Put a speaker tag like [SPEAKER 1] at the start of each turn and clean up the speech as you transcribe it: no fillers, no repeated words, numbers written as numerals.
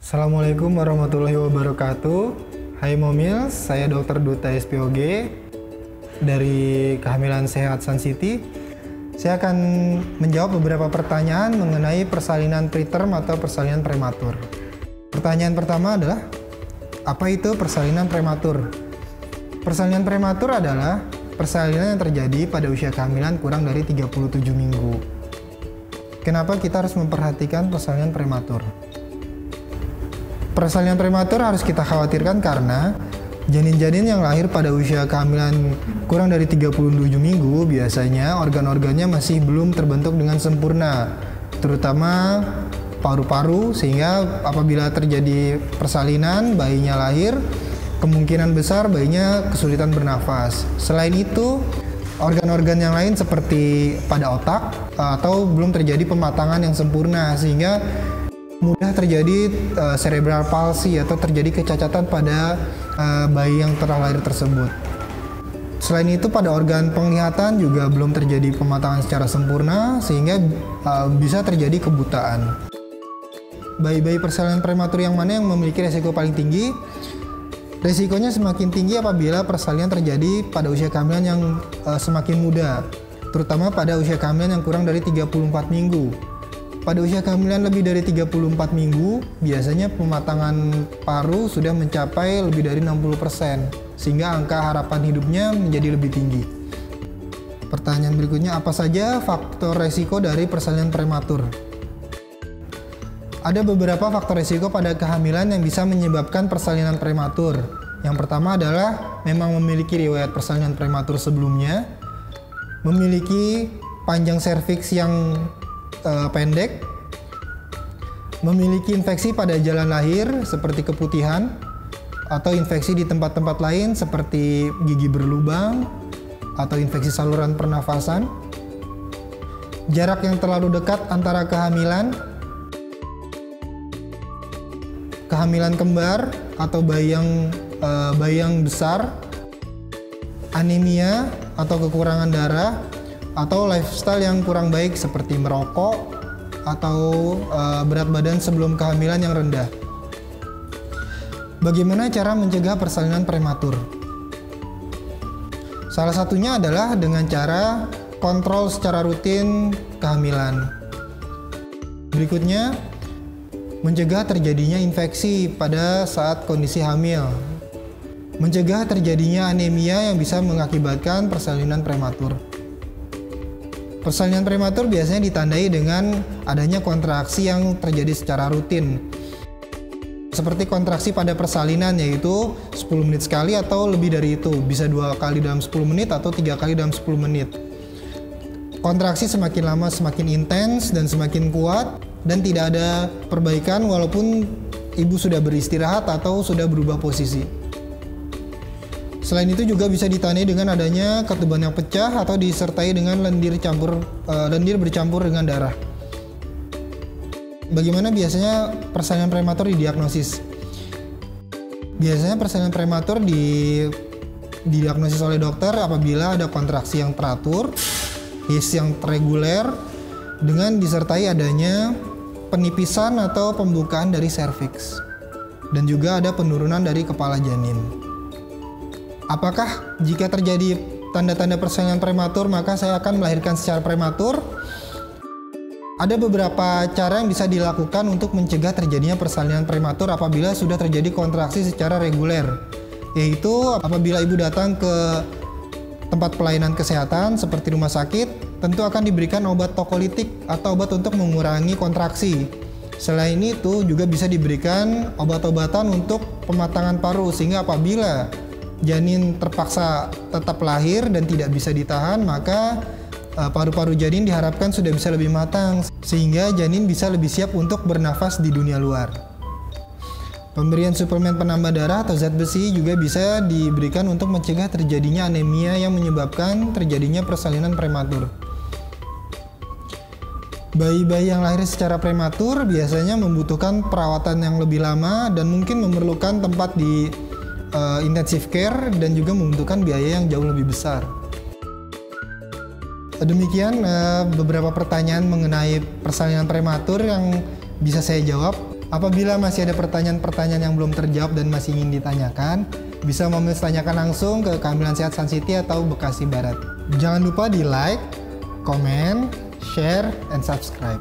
[SPEAKER 1] Assalamualaikum warahmatullahi wabarakatuh. Hai Momil, saya Dr. Duta SPOG dari Kehamilan Sehat Sun City. Saya akan menjawab beberapa pertanyaan mengenai persalinan preterm atau persalinan prematur. Pertanyaan pertama adalah, apa itu persalinan prematur? Persalinan prematur adalah persalinan yang terjadi pada usia kehamilan kurang dari 37 minggu. Kenapa kita harus memperhatikan persalinan prematur? Persalinan prematur harus kita khawatirkan karena janin-janin yang lahir pada usia kehamilan kurang dari 37 minggu biasanya organ-organnya masih belum terbentuk dengan sempurna, terutama paru-paru, sehingga apabila terjadi persalinan, bayinya lahir, kemungkinan besar bayinya kesulitan bernafas. Selain itu, organ-organ yang lain seperti pada otak atau belum terjadi pematangan yang sempurna, sehingga mudah terjadi cerebral palsy atau terjadi kecacatan pada bayi yang telah lahir tersebut. Selain itu, pada organ penglihatan juga belum terjadi pematangan secara sempurna, sehingga bisa terjadi kebutaan. Bayi-bayi persalinan prematur yang mana yang memiliki resiko paling tinggi? Resikonya semakin tinggi apabila persalinan terjadi pada usia kehamilan yang semakin muda, terutama pada usia kehamilan yang kurang dari 34 minggu. Pada usia kehamilan lebih dari 34 minggu, biasanya pematangan paru sudah mencapai lebih dari 60%, sehingga angka harapan hidupnya menjadi lebih tinggi. Pertanyaan berikutnya, apa saja faktor resiko dari persalinan prematur? Ada beberapa faktor risiko pada kehamilan yang bisa menyebabkan persalinan prematur. Yang pertama adalah memang memiliki riwayat persalinan prematur sebelumnya, memiliki panjang serviks yang pendek, memiliki infeksi pada jalan lahir seperti keputihan, atau infeksi di tempat-tempat lain seperti gigi berlubang, atau infeksi saluran pernafasan, jarak yang terlalu dekat antara kehamilan kembar atau bayi yang besar, anemia atau kekurangan darah, atau lifestyle yang kurang baik seperti merokok atau berat badan sebelum kehamilan yang rendah. Bagaimana cara mencegah persalinan prematur? Salah satunya adalah dengan cara kontrol secara rutin kehamilan. Berikutnya, mencegah terjadinya infeksi pada saat kondisi hamil. Mencegah terjadinya anemia yang bisa mengakibatkan persalinan prematur. Persalinan prematur biasanya ditandai dengan adanya kontraksi yang terjadi secara rutin. Seperti kontraksi pada persalinan, yaitu 10 menit sekali atau lebih dari itu. Bisa 2 kali dalam 10 menit atau 3 kali dalam 10 menit. Kontraksi semakin lama semakin intens dan semakin kuat, dan tidak ada perbaikan walaupun ibu sudah beristirahat atau sudah berubah posisi. Selain itu juga bisa ditandai dengan adanya ketuban yang pecah atau disertai dengan lendir bercampur dengan darah. Bagaimana biasanya persalinan prematur didiagnosis? Biasanya persalinan prematur didiagnosis oleh dokter apabila ada kontraksi yang teratur, his yang reguler, dengan disertai adanya penipisan atau pembukaan dari serviks, dan juga ada penurunan dari kepala janin. Apakah jika terjadi tanda-tanda persalinan prematur maka saya akan melahirkan secara prematur? Ada beberapa cara yang bisa dilakukan untuk mencegah terjadinya persalinan prematur apabila sudah terjadi kontraksi secara reguler, yaitu apabila ibu datang ke tempat pelayanan kesehatan seperti rumah sakit, tentu akan diberikan obat tokolitik atau obat untuk mengurangi kontraksi. Selain itu juga bisa diberikan obat-obatan untuk pematangan paru, sehingga apabila janin terpaksa tetap lahir dan tidak bisa ditahan, maka paru-paru janin diharapkan sudah bisa lebih matang, sehingga janin bisa lebih siap untuk bernafas di dunia luar. Pemberian suplemen penambah darah atau zat besi juga bisa diberikan untuk mencegah terjadinya anemia yang menyebabkan terjadinya persalinan prematur. Bayi-bayi yang lahir secara prematur biasanya membutuhkan perawatan yang lebih lama dan mungkin memerlukan tempat di intensive care dan juga membutuhkan biaya yang jauh lebih besar. Demikian beberapa pertanyaan mengenai persalinan prematur yang bisa saya jawab. Apabila masih ada pertanyaan-pertanyaan yang belum terjawab dan masih ingin ditanyakan, bisa tanyakan langsung ke Kehamilan Sehat Sun City atau Bekasi Barat. Jangan lupa di like, komen, share, and subscribe.